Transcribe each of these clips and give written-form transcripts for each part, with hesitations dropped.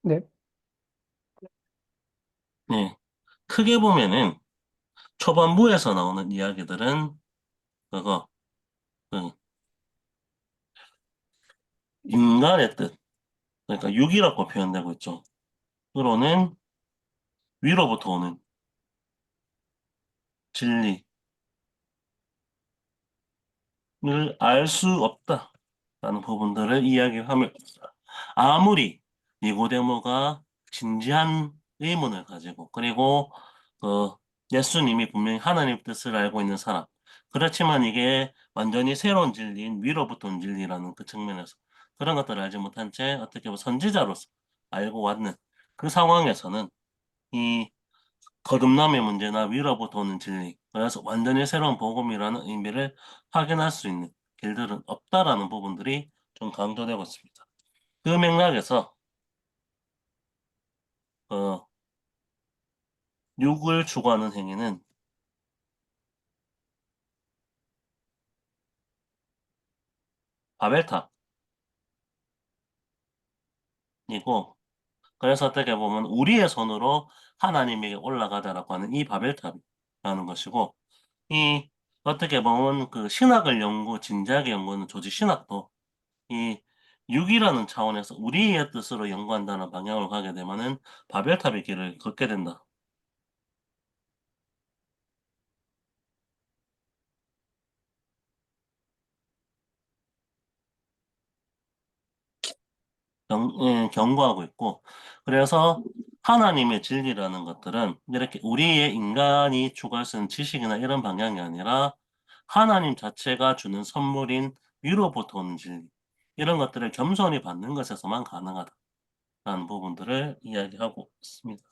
네. 네. 크게 보면은 초반부에서 나오는 이야기들은 그거, 그 인간의 뜻, 그러니까 육이라고 표현되고 있죠. 으로는 위로부터 오는 진리를 알 수 없다라는 부분들을 이야기하며 아무리 니고데모가 진지한 의문을 가지고 그리고 그 예수님이 분명히 하나님 뜻을 알고 있는 사람 그렇지만 이게 완전히 새로운 진리인 위로부터 온 진리라는 그 측면에서 그런 것들을 알지 못한 채 어떻게 보면 선지자로서 알고 왔는 그 상황에서는 이 거듭남의 문제나 위로부터 오는 진리 그래서 완전히 새로운 복음이라는 의미를 확인할 수 있는 길들은 없다라는 부분들이 좀 강조되고 있습니다. 그 맥락에서 어, 육을 추구하는 행위는 바벨탑이고 그래서 어떻게 보면 우리의 손으로 하나님에게 올라가자라고 하는 이 바벨탑이라는 것이고 이 어떻게 보면 그 신학을 진지하게 연구하는 조지 신학도 이 육이라는 차원에서 우리의 뜻으로 연구한다는 방향으로 가게 되면은 바벨탑의 길을 걷게 된다. 경고하고 있고 그래서 하나님의 진리라는 것들은 이렇게 우리의 인간이 추구할 수 있는 지식이나 이런 방향이 아니라 하나님 자체가 주는 선물인 위로부터 오는 진리 이런 것들을 겸손히 받는 것에서만 가능하다라는 부분들을 이야기하고 있습니다.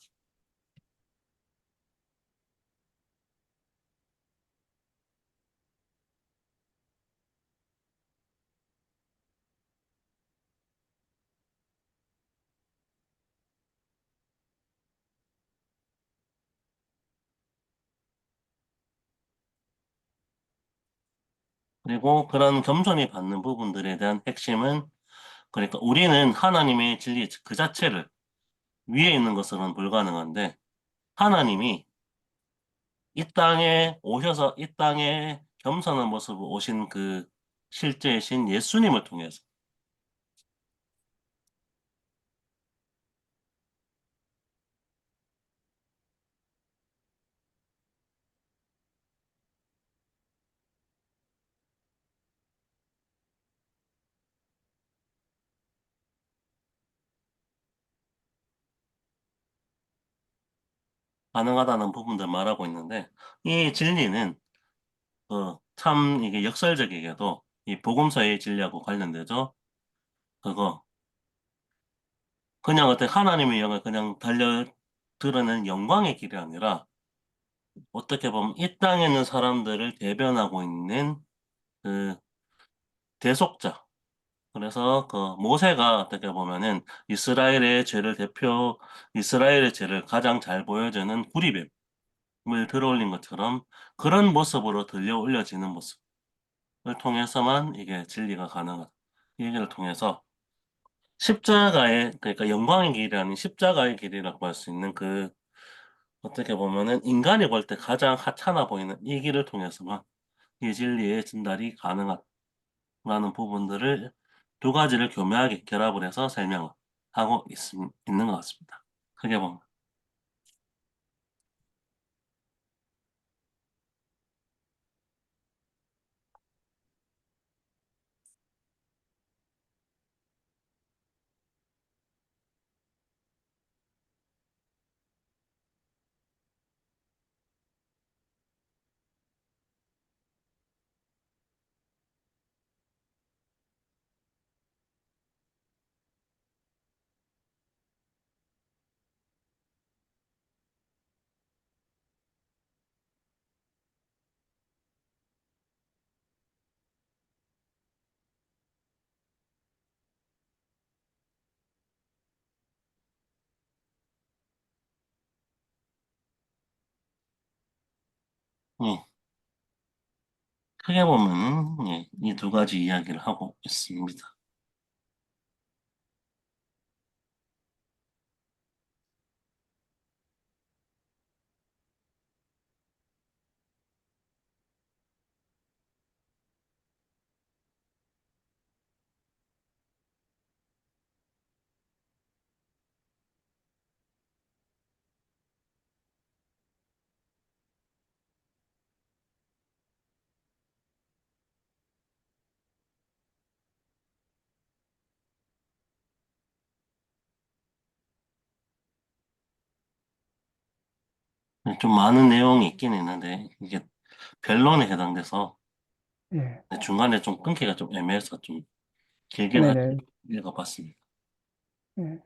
그리고 그런 겸손히 받는 부분들에 대한 핵심은 그러니까 우리는 하나님의 진리 그 자체를 위에 있는 것으로는 불가능한데 하나님이 이 땅에 오셔서 이 땅에 겸손한 모습으로 오신 그 실제의 신 예수님을 통해서 가능하다는 부분들 말하고 있는데 이 진리는 참 이게 역설적이게도 이 복음서의 진리하고 관련되죠. 그거 그냥 어떤 하나님의 영을 그냥 드러낸 영광의 길이 아니라 어떻게 보면 이 땅에 있는 사람들을 대변하고 있는 그 대속자. 그래서 그 모세가 어떻게 보면은 이스라엘의 죄를 가장 잘 보여주는 구리뱀을 들어올린 것처럼 그런 모습으로 들려 올려지는 모습을 통해서만 이게 진리가 가능하다. 이 얘기를 통해서 그러니까 영광의 길이 아닌 십자가의 길이라고 할 수 있는 어떻게 보면은 인간이 볼 때 가장 하찮아 보이는 이 길을 통해서만 이 진리의 진달이 가능하다는 부분들을 두 가지를 교묘하게 결합을 해서 설명을 하고 있는 것 같습니다. 크게 보면. 예, 크게 보면은 예, 이 두 가지 이야기를 하고 있습니다. 좀 많은 내용이 있긴 있는데 이게 변론에 해당돼서 예. 중간에 좀 끊기가 좀 애매해서 좀 길게 다시 네네. 읽어봤습니다. 예.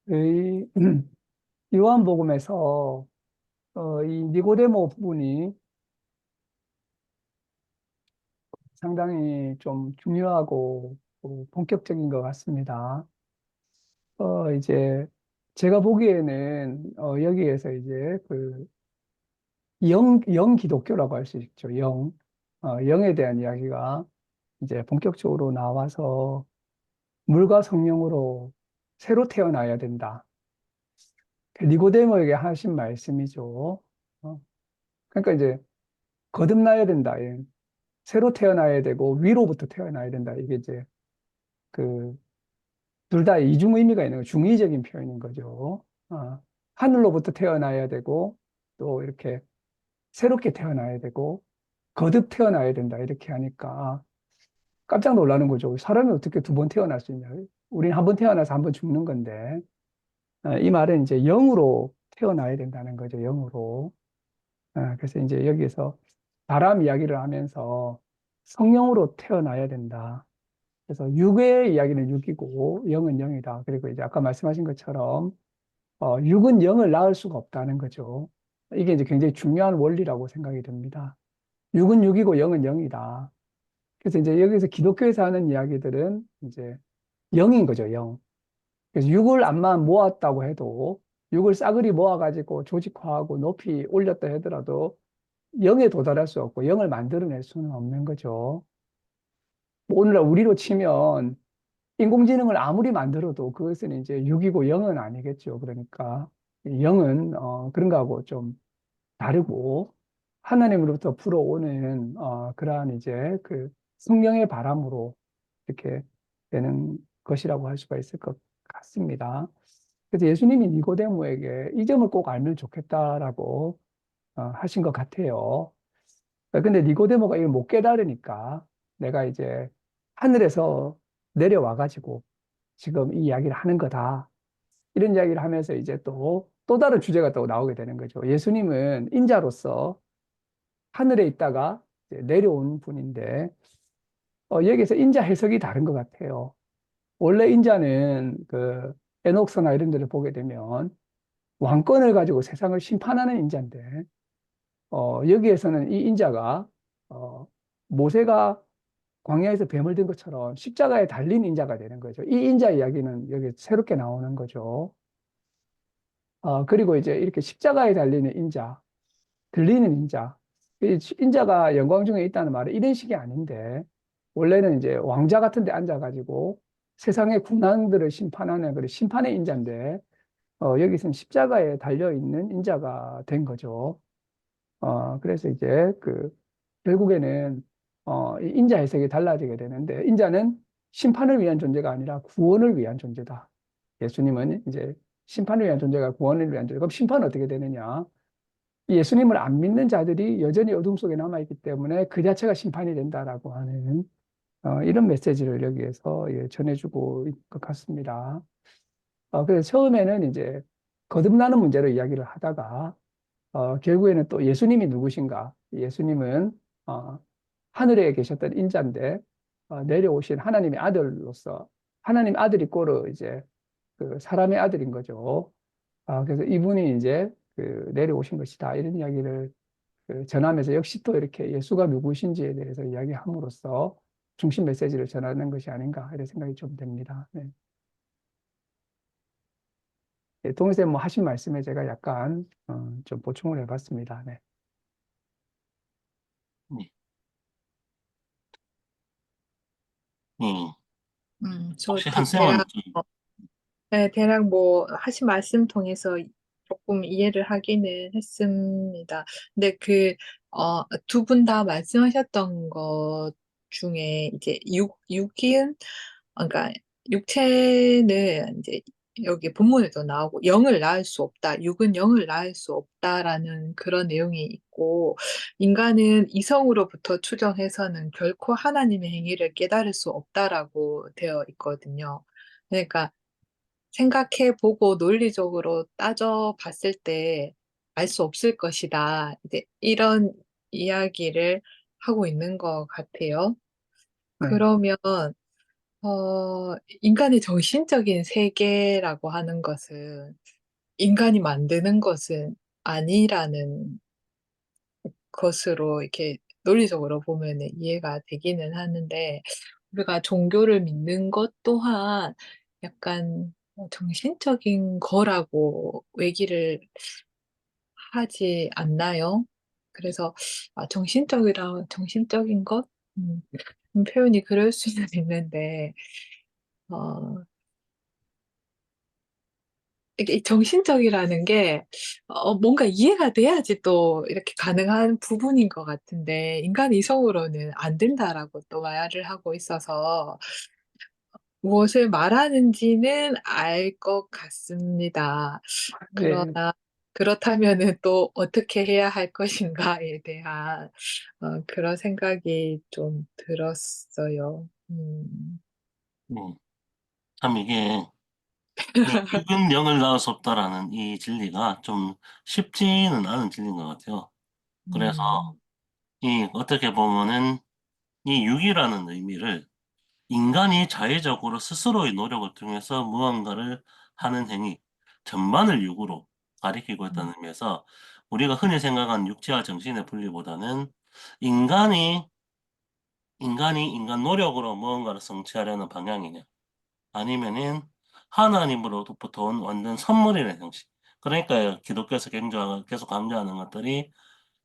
이 요한복음에서 이 니고데모 부분이 상당히 좀 중요하고 본격적인 것 같습니다. 이제 제가 보기에는 여기에서 이제 그 영 기독교라고 할 수 있죠. 영에 대한 이야기가 이제 본격적으로 나와서 물과 성령으로 새로 태어나야 된다. 그 니고데모에게 하신 말씀이죠. 그러니까 이제 거듭나야 된다. 예. 새로 태어나야 되고 위로부터 태어나야 된다. 이게 이제 그 둘 다 이중 의미가 있는 거, 중의적인 표현인 거죠. 하늘로부터 태어나야 되고 또 이렇게 새롭게 태어나야 되고 거듭 태어나야 된다. 이렇게 하니까 깜짝 놀라는 거죠. 사람이 어떻게 두 번 태어날 수 있냐. 우리는 한 번 태어나서 한 번 죽는 건데 이 말은 이제 영으로 태어나야 된다는 거죠. 영으로. 그래서 이제 여기에서 바람 이야기를 하면서 성령으로 태어나야 된다. 그래서 육의 이야기는 육이고 영은 영이다. 그리고 이제 아까 말씀하신 것처럼 육은 영을 낳을 수가 없다는 거죠. 이게 이제 굉장히 중요한 원리라고 생각이 듭니다. 육은 육이고 영은 영이다. 그래서 이제 여기서 기독교에서 하는 이야기들은 이제 영인 거죠, 영. 그래서 육을 암만 모았다고 해도 육을 싸그리 모아가지고 조직화하고 높이 올렸다 하더라도 영에 도달할 수 없고 영을 만들어낼 수는 없는 거죠. 뭐 오늘날 우리로 치면 인공지능을 아무리 만들어도 그것은 이제 육이고 영은 아니겠죠. 그러니까 영은 그런 거하고 좀 다르고 하나님으로부터 불어오는 그러한 이제 그 성령의 바람으로 이렇게 되는 것이라고 할 수가 있을 것 같습니다. 그래서 예수님이 니고데모에게 이 점을 꼭 알면 좋겠다라고 하신 것 같아요. 근데 니고데모가 이걸 못 깨달으니까 내가 이제 하늘에서 내려와가지고 지금 이 이야기를 하는 거다. 이런 이야기를 하면서 이제 또 다른 주제가 또 나오게 되는 거죠. 예수님은 인자로서 하늘에 있다가 이제 내려온 분인데, 여기서 인자 해석이 다른 것 같아요. 원래 인자는 그 에녹서나 이런 데를 보게 되면 왕권을 가지고 세상을 심판하는 인자인데, 여기에서는 이 인자가, 모세가 광야에서 뱀을 든 것처럼 십자가에 달린 인자가 되는 거죠. 이 인자 이야기는 여기 새롭게 나오는 거죠. 그리고 이제 이렇게 십자가에 달리는 인자, 들리는 인자. 이 인자가 영광 중에 있다는 말은 이런 식이 아닌데, 원래는 이제 왕자 같은 데 앉아가지고 세상의 군왕들을 심판하는 그런 심판의 인자인데, 여기서는 십자가에 달려있는 인자가 된 거죠. 그래서 이제 결국에는, 이 인자 해석이 달라지게 되는데, 인자는 심판을 위한 존재가 아니라 구원을 위한 존재다. 예수님은 이제 심판을 위한 존재가 구원을 위한 존재. 그럼 심판은 어떻게 되느냐? 예수님을 안 믿는 자들이 여전히 어둠 속에 남아있기 때문에 그 자체가 심판이 된다라고 하는 이런 메시지를 여기에서 예, 전해주고 있는 것 같습니다. 그래서 처음에는 이제 거듭나는 문제로 이야기를 하다가 결국에는 또 예수님이 누구신가? 예수님은 어, 하늘에 계셨던 인자인데 내려오신 하나님의 아들로서 하나님 아들이 꼴로 이제 그 사람의 아들인 거죠. 그래서 이분이 이제 내려오신 것이다. 이런 이야기를 전하면서 역시 또 이렇게 예수가 누구신지에 대해서 이야기함으로써 중심 메시지를 전하는 것이 아닌가 이런 생각이 좀 듭니다. 네. 예, 동생 뭐 하신 말씀에 제가 약간 좀 보충을 해봤습니다. 네. 네. 음, 저 혹시 한쌤은 좀, 네, 대략 뭐 하신 말씀 통해서 조금 이해를 하기는 했습니다. 근데 두 분 다 말씀하셨던 것 중에 이제 육인, 그러니까 육체는 이제 여기 본문에도 나오고 영을 낳을 수 없다. 육은 영을 낳을 수 없다라는 그런 내용이 있고 인간은 이성으로부터 추정해서는 결코 하나님의 행위를 깨달을 수 없다라고 되어 있거든요. 그러니까 생각해 보고 논리적으로 따져 봤을 때 알 수 없을 것이다. 이제 이런 이야기를 하고 있는 것 같아요. 네, 그러면, 인간의 정신적인 세계라고 하는 것은 인간이 만드는 것은 아니라는 것으로 이렇게 논리적으로 보면 이해가 되기는 하는데, 우리가 종교를 믿는 것 또한 약간 정신적인 거라고 얘기를 하지 않나요? 그래서 정신적인 것? 음, 표현이 그럴 수는 있는데, 어, 이게 이 정신적이라는 게 뭔가 이해가 돼야지 또 이렇게 가능한 부분인 것 같은데, 인간 이성으로는 안 된다라고 또 말을 하고 있어서 무엇을 말하는지는 알 것 같습니다. 예, 그러나 그렇다면은 또 어떻게 해야 할 것인가에 대한 그런 생각이 좀 들었어요. 음, 참 이게 이 육은 영을 낳을 수 없다라는 이 진리가 좀 쉽지는 않은 진리인 것 같아요. 그래서 음, 이 어떻게 보면은 이 육이라는 의미를 인간이 자의적으로 스스로의 노력을 통해서 무언가를 하는 행위 전반을 육으로 가리키고 있다는 의미에서 우리가 흔히 생각하는 육체와 정신의 분리보다는 인간이 인간 노력으로 무언가를 성취하려는 방향이냐 아니면은 하나님으로부터 온 완전 선물이라는 형식. 그러니까 기독교에서 계속 강조하는 것들이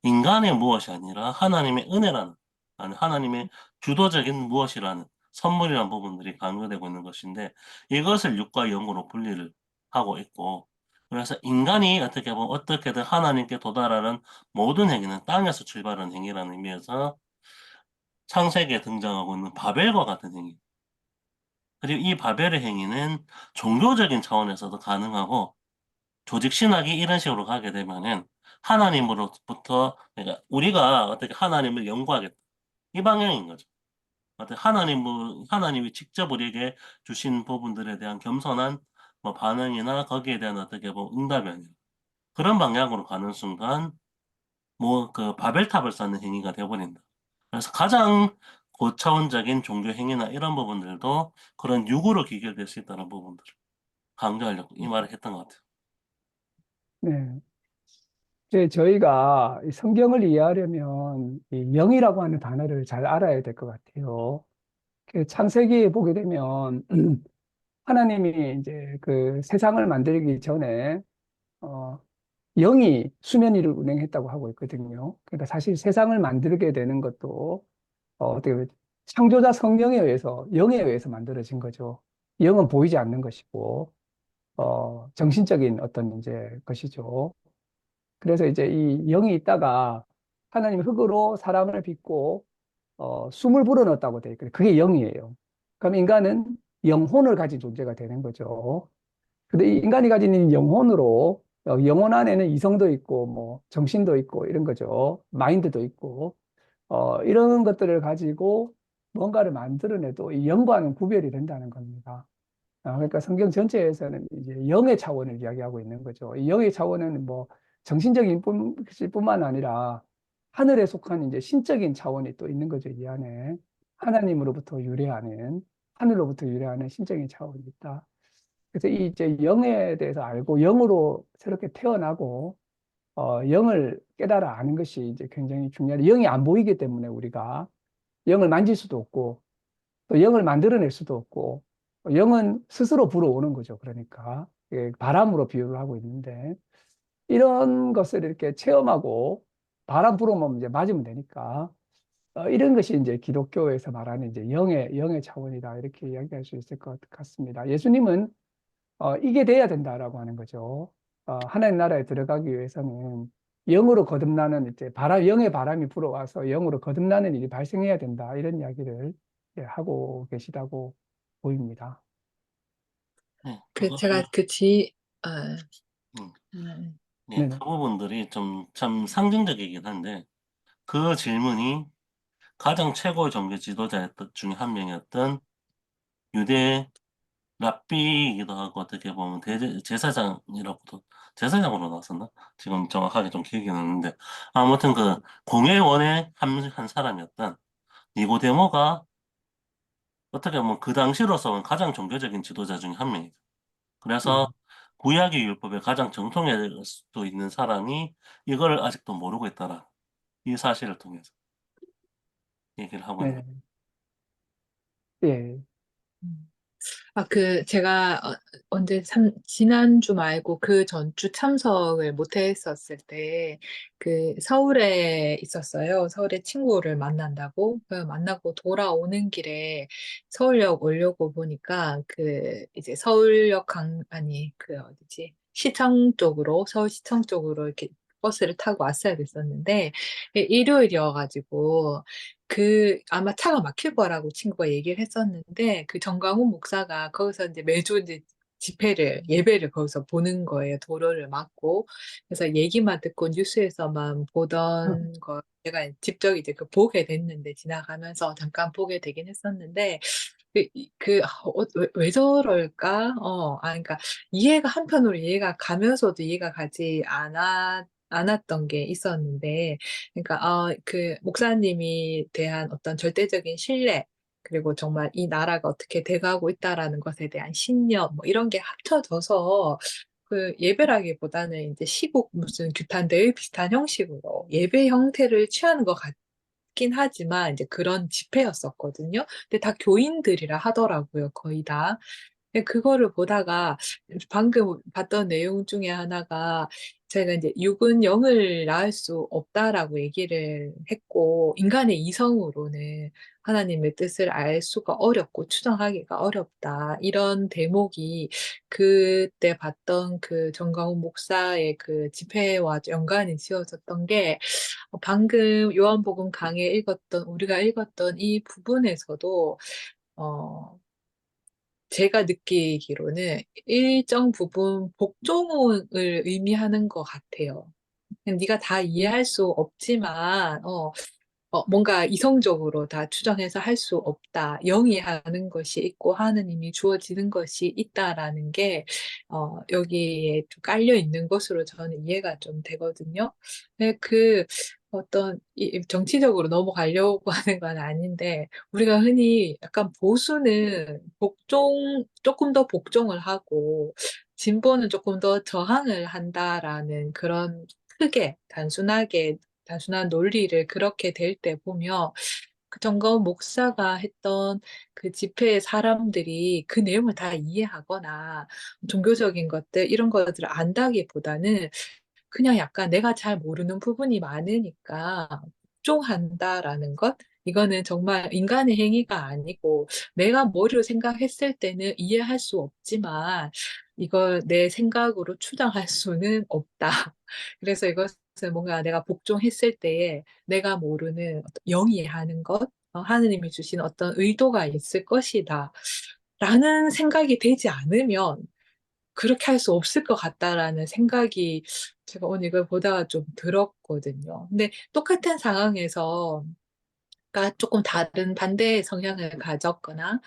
인간의 무엇이 아니라 하나님의 은혜라는, 아니 하나님의 주도적인 무엇이라는 선물이라는 부분들이 강조되고 있는 것인데 이것을 육과 영으로 분리를 하고 있고 그래서 인간이 어떻게 보면 어떻게든 하나님께 도달하는 모든 행위는 땅에서 출발하는 행위라는 의미에서 창세기에 등장하고 있는 바벨과 같은 행위. 그리고 이 바벨의 행위는 종교적인 차원에서도 가능하고 조직 신학이 이런 식으로 가게 되면은 하나님으로부터 그러니까 우리가 어떻게 하나님을 연구하겠다 이 방향인 거죠. 어떻게 하나님이 직접 우리에게 주신 부분들에 대한 겸손한 뭐 반응이나 거기에 대한 어떻게 보면 응답이 아니라 그런 방향으로 가는 순간 뭐 그 바벨탑을 쌓는 행위가 되어버린다. 그래서 가장 고차원적인 종교 행위나 이런 부분들도 그런 육으로 귀결될 수 있다는 부분들을 강조하려고 이 말을 했던 것 같아요. 네. 이제 저희가 이 성경을 이해하려면 이 영이라고 하는 단어를 잘 알아야 될 것 같아요. 그 창세기에 보게 되면 하나님이 이제 그 세상을 만들기 전에 어, 영이 수면 위를 운행했다고 하고 있거든요. 그러니까 사실 세상을 만들게 되는 것도 어떻게 보면 창조자 성령에 의해서 영에 의해서 만들어진 거죠. 영은 보이지 않는 것이고 정신적인 어떤 이제 것이죠. 그래서 이제 이 영이 있다가 하나님 흙으로 사람을 빚고 숨을 불어넣었다고 돼 있거든요. 그게 영이에요. 그럼 인간은 영혼을 가진 존재가 되는 거죠. 근데 이 인간이 가진 이 영혼으로 영혼 안에는 이성도 있고 뭐 정신도 있고 이런 거죠. 마인드도 있고 이런 것들을 가지고 뭔가를 만들어내도 이 영과는 구별이 된다는 겁니다. 그러니까 성경 전체에서는 이제 영의 차원을 이야기하고 있는 거죠. 이 영의 차원은 뭐 정신적인 뿐만 아니라 하늘에 속한 이제 신적인 차원이 또 있는 거죠. 이 안에 하나님으로부터 유래하는 하늘로부터 유래하는 신적인 차원이 있다. 그래서 이 이제 영에 대해서 알고 영으로 새롭게 태어나고 영을 깨달아 아는 것이 이제 굉장히 중요하다. 영이 안 보이기 때문에 우리가 영을 만질 수도 없고 또 영을 만들어낼 수도 없고 영은 스스로 불어오는 거죠. 그러니까 바람으로 비유를 하고 있는데 이런 것을 이렇게 체험하고 바람 불어오면 이제 맞으면 되니까 이런 것이 이제 기독교에서 말하는 이제 영의 차원이다 이렇게 이야기할 수 있을 것 같습니다. 예수님은 이게 돼야 된다라고 하는 거죠. 하나님 나라에 들어가기 위해서는 영으로 거듭나는 이제 영의 바람이 불어와서 영으로 거듭나는 일이 발생해야 된다. 이런 이야기를 예, 하고 계시다고 보입니다. 네, 제가 그것을 아, 음, 음, 네, 그 네네. 부분들이 좀 참 상징적이긴 한데 그 질문이 가장 최고의 종교 지도자 중에 한 명이었던 유대 랍비이기도 하고 어떻게 보면 제사장이라고도 제사장으로 나왔었나? 지금 정확하게 좀 기억이 나는데 아무튼 그 공회원의 한 사람이었던 니고데모가 어떻게 보면 그 당시로서는 가장 종교적인 지도자 중에 한 명이죠. 그래서 음, 구약의 율법에 가장 정통일 수도 있는 사람이 이걸 아직도 모르고 있다라 이 사실을 통해서 얘기를 하고 있는 네, 예, 음. 제가 언제 지난주 말고 그 전주 참석을 못 했었을 때, 서울에 있었어요. 서울에 친구를 만난다고. 만나고 돌아오는 길에 서울역 오려고 보니까, 이제 아니, 어디지? 서울시청 쪽으로 이렇게 버스를 타고 왔어야 됐었는데, 일요일이어가지고, 아마 차가 막힐 거라고 친구가 얘기를 했었는데, 정광훈 목사가 거기서 이제 매주 이제 예배를 거기서 보는 거예요. 도로를 막고. 그래서 얘기만 듣고 뉴스에서만 보던 거, 제가 직접 이제 보게 됐는데, 지나가면서 잠깐 보게 되긴 했었는데, 왜 저럴까? 그러니까 한편으로 이해가 가면서도 이해가 가지 않았던 게 있었는데, 그러니까, 목사님이 대한 어떤 절대적인 신뢰, 그리고 정말 이 나라가 어떻게 돼가고 있다라는 것에 대한 신념, 뭐 이런 게 합쳐져서 예배라기보다는 이제 시국 무슨 규탄대회 비슷한 형식으로 예배 형태를 취하는 것 같긴 하지만 이제 그런 집회였었거든요. 근데 다 교인들이라 하더라고요, 거의 다. 근데 그거를 보다가 방금 봤던 내용 중에 하나가 제가 이제 육은 영을 낳을 수 없다라고 얘기를 했고, 인간의 이성으로는 하나님의 뜻을 알 수가 어렵고 추정하기가 어렵다. 이런 대목이 그때 봤던 정광훈 목사의 집회와 연관이 지어졌던 게, 방금 요한복음 강해 우리가 읽었던 이 부분에서도 어, 제가 느끼기로는 일정 부분 복종을 의미하는 것 같아요. 그냥 네가 다 이해할 수 없지만, 뭔가 이성적으로 다 추정해서 할 수 없다. 영이 하는 것이 있고 하느님이 주어지는 것이 있다라는 게, 여기에 좀 깔려 있는 것으로 저는 이해가 좀 되거든요. 근데 정치적으로 넘어가려고 하는 건 아닌데, 우리가 흔히 약간 보수는 조금 더 복종을 하고, 진보는 조금 더 저항을 한다라는 그런 단순한 논리를 그렇게 될 때 보면 정가운 목사가 했던 집회의 사람들이 그 내용을 다 이해하거나 종교적인 것들 이런 것들을 안다기보다는 그냥 약간 내가 잘 모르는 부분이 많으니까 복종한다라는 것? 이거는 정말 인간의 행위가 아니고 내가 머리로 생각했을 때는 이해할 수 없지만 이걸 내 생각으로 추정할 수는 없다. 그래서 이것을 뭔가 내가 복종했을 때에 내가 모르는 어떤 영이 하는 것, 하느님이 주신 어떤 의도가 있을 것이다. 라는 생각이 되지 않으면 그렇게 할 수 없을 것 같다라는 생각이 제가 오늘 이걸 보다가 좀 들었거든요. 근데 똑같은 상황에서 조금 다른 반대의 성향을 가졌거나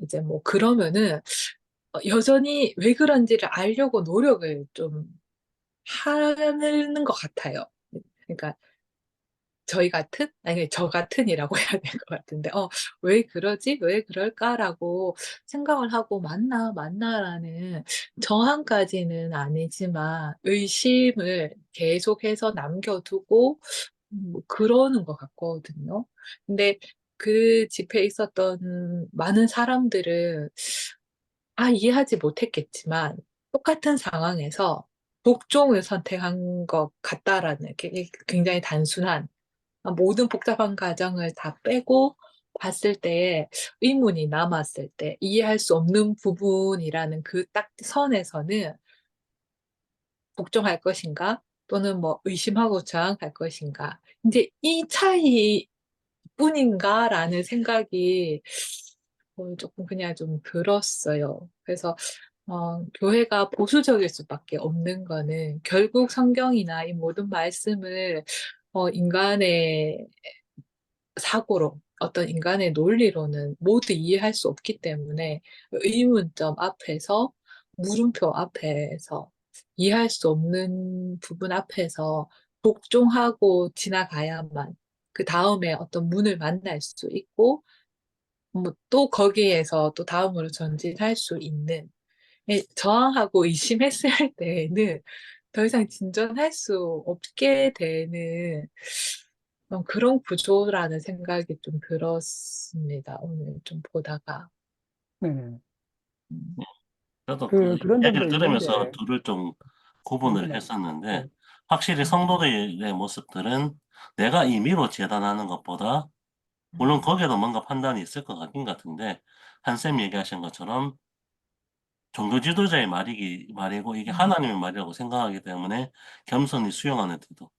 이제 뭐 그러면은 여전히 왜 그런지를 알려고 노력을 좀 하는 것 같아요. 그러니까 아니, 저 같은이라고 해야 될 것 같은데, 왜 그러지? 왜 그럴까라고 생각을 하고, 맞나라는 저항까지는 아니지만, 의심을 계속해서 남겨두고, 뭐 그러는 것 같거든요. 근데 그 집회에 있었던 많은 사람들은, 이해하지 못했겠지만, 똑같은 상황에서 복종을 선택한 것 같다라는, 굉장히 단순한, 모든 복잡한 과정을 다 빼고 봤을 때 의문이 남았을 때 이해할 수 없는 부분이라는 그 딱 선에서는 복종할 것인가 또는 뭐 의심하고 저항할 것인가 이제 이 차이뿐인가라는 생각이 조금 그냥 좀 들었어요. 그래서 교회가 보수적일 수밖에 없는 거는 결국 성경이나 이 모든 말씀을 인간의 사고로 어떤 인간의 논리로는 모두 이해할 수 없기 때문에 의문점 앞에서 물음표 앞에서 이해할 수 없는 부분 앞에서 복종하고 지나가야만 그 다음에 어떤 문을 만날 수 있고 뭐 또 거기에서 또 다음으로 전진할 수 있는 저항하고 의심했을 때에는 더 이상 진전할 수 없게 되는 그런 구조라는 생각이 좀 들었습니다. 오늘 좀 보다가. 네네. 음, 저도 그 그런 이야기를 점도 들으면서 있는데, 둘을 좀 구분을 잠시만요. 했었는데, 네. 확실히 음, 성도들의 모습들은 내가 임의로 재단하는 것보다, 물론 음, 거기에도 뭔가 판단이 있을 것 같긴 같은데, 한쌤 얘기하신 것처럼 종교 지도자의 말이고 이게 음, 하나님의 말이라고 생각하기 때문에 겸손히 수용하는 태도.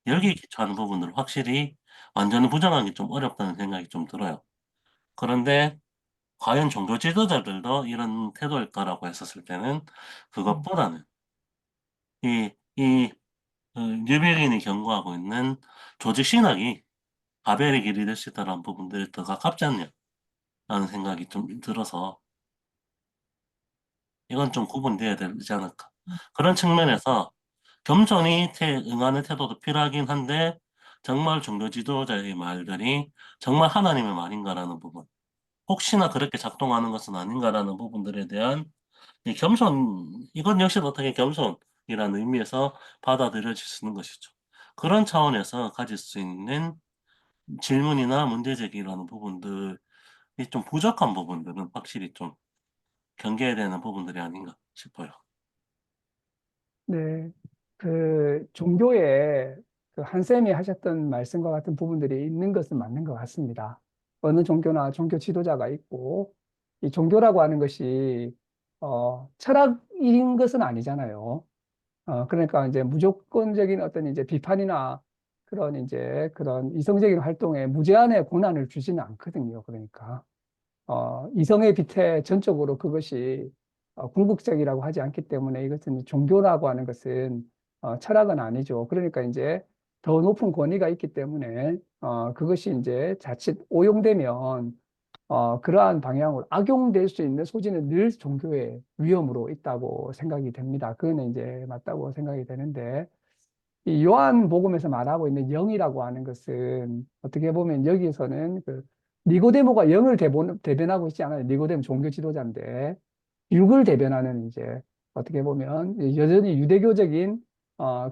여기에 음, 기초하는 부분들을 확실히 완전히 부정하기 좀 어렵다는 생각이 좀 들어요. 그런데 과연 종교 지도자들도 이런 태도일까라고 했었을 때는 음, 그것보다는 이 뉴비긴이 경고하고 있는 조직 신학이 바벨의 길이 될 수 있다는 부분들이 더 가깝지 않냐라는 생각이 좀 들어서 이건 좀 구분돼야 되지 않을까. 음, 그런 음, 측면에서 겸손히 응하는 태도도 필요하긴 한데 정말 종교 지도자의 말들이 정말 하나님의 말인가라는 부분. 혹시나 그렇게 작동하는 것은 아닌가라는 부분들에 대한 이 겸손, 이건 역시 어떻게 겸손이라는 의미에서 받아들여질 수 있는 것이죠. 그런 차원에서 가질 수 있는 질문이나 문제 제기라는 부분들이 좀 부족한 부분들은 확실히 좀 경계해야 되는 부분들이 아닌가 싶어요. 네. 종교에 그 한쌤이 하셨던 말씀과 같은 부분들이 있는 것은 맞는 것 같습니다. 어느 종교나 종교 지도자가 있고, 이 종교라고 하는 것이, 철학인 것은 아니잖아요. 그러니까 이제 무조건적인 어떤 이제 비판이나 그런 이성적인 활동에 무제한의 권한을 주지는 않거든요. 그러니까. 이성의 빛에 전적으로 그것이 궁극적이라고 하지 않기 때문에 이것은 종교라고 하는 것은 철학은 아니죠. 그러니까 이제 더 높은 권위가 있기 때문에 그것이 이제 자칫 오용되면 그러한 방향으로 악용될 수 있는 소지는 늘 종교의 위험으로 있다고 생각이 됩니다. 그거는 이제 맞다고 생각이 되는데 이 요한복음에서 말하고 있는 영이라고 하는 것은 어떻게 보면 여기서는 그 니고데모가 영을 대변하고 있지 않아요. 니고데모 종교 지도자인데 육을 대변하는 이제 어떻게 보면 여전히 유대교적인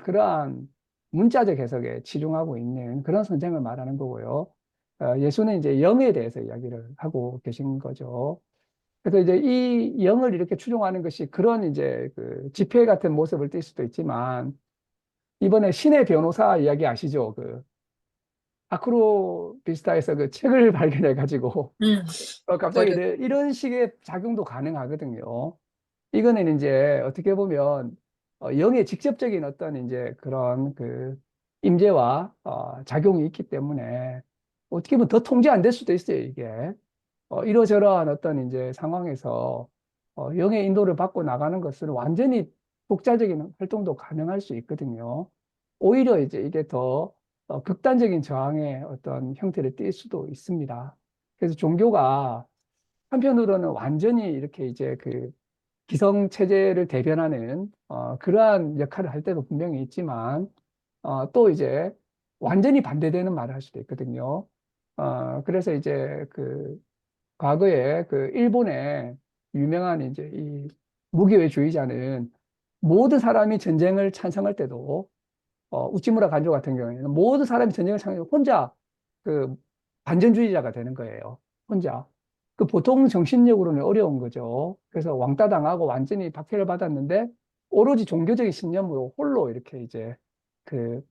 그러한 문자적 해석에 치중하고 있는 그런 선생을 말하는 거고요. 예수는 이제 영에 대해서 이야기를 하고 계신 거죠. 그래서 이제 이 영을 이렇게 추종하는 것이 그런 이제 그 집회 같은 모습을 띌 수도 있지만 이번에 신의 변호사 이야기 아시죠? 그 아크로비스타에서 그 책을 발견해 가지고 음, 갑자기 버릇. 이런 식의 작용도 가능하거든요. 이거는 이제 어떻게 보면 영의 직접적인 어떤 이제 그런 그 임재와 작용이 있기 때문에 어떻게 보면 더 통제 안 될 수도 있어요, 이게. 이러저러한 어떤 이제 상황에서 영의 인도를 받고 나가는 것은 완전히 독자적인 활동도 가능할 수 있거든요. 오히려 이제 이게 더 극단적인 저항의 어떤 형태를 띌 수도 있습니다. 그래서 종교가 한편으로는 완전히 이렇게 이제 그 기성 체제를 대변하는 그러한 역할을 할 때도 분명히 있지만 또 이제 완전히 반대되는 말을 할 수도 있거든요. 그래서 이제 그 과거에 그 일본의 유명한 이제 이 무기회주의자는 모든 사람이 전쟁을 찬성할 때도 우찌무라 간조 같은 경우에는 모든 사람이 전쟁을 참여 혼자 그 반전주의자가 되는 거예요. 혼자. 그 보통 정신력으로는 어려운 거죠. 그래서 왕따 당하고 완전히 박해를 받았는데 오로지 종교적인 신념으로 홀로 이렇게 이제 그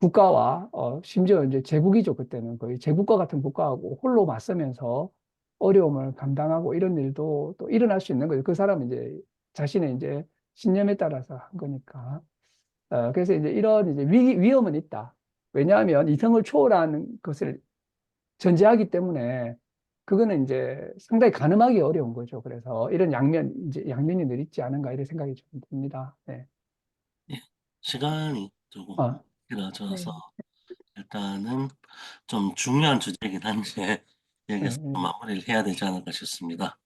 국가와 심지어 이제 제국이죠. 그때는 거의 제국과 같은 국가하고 홀로 맞서면서 어려움을 감당하고 이런 일도 또 일어날 수 있는 거죠. 그 사람은 이제 자신의 이제 신념에 따라서 한 거니까. 그래서 이제 이런 이제 위험은 있다. 왜냐하면 이성을 초월하는 것을 전제하기 때문에 그거는 이제 상당히 가늠하기 어려운 거죠. 그래서 이런 이제 양면이 늘 있지 않은가 이런 생각이 좀 듭니다. 네. 예, 시간이 조금 아, 길어져서 네. 일단은 좀 중요한 주제이긴 한데 예, 여기서 예. 마무리를 해야 되지 않을까 싶습니다.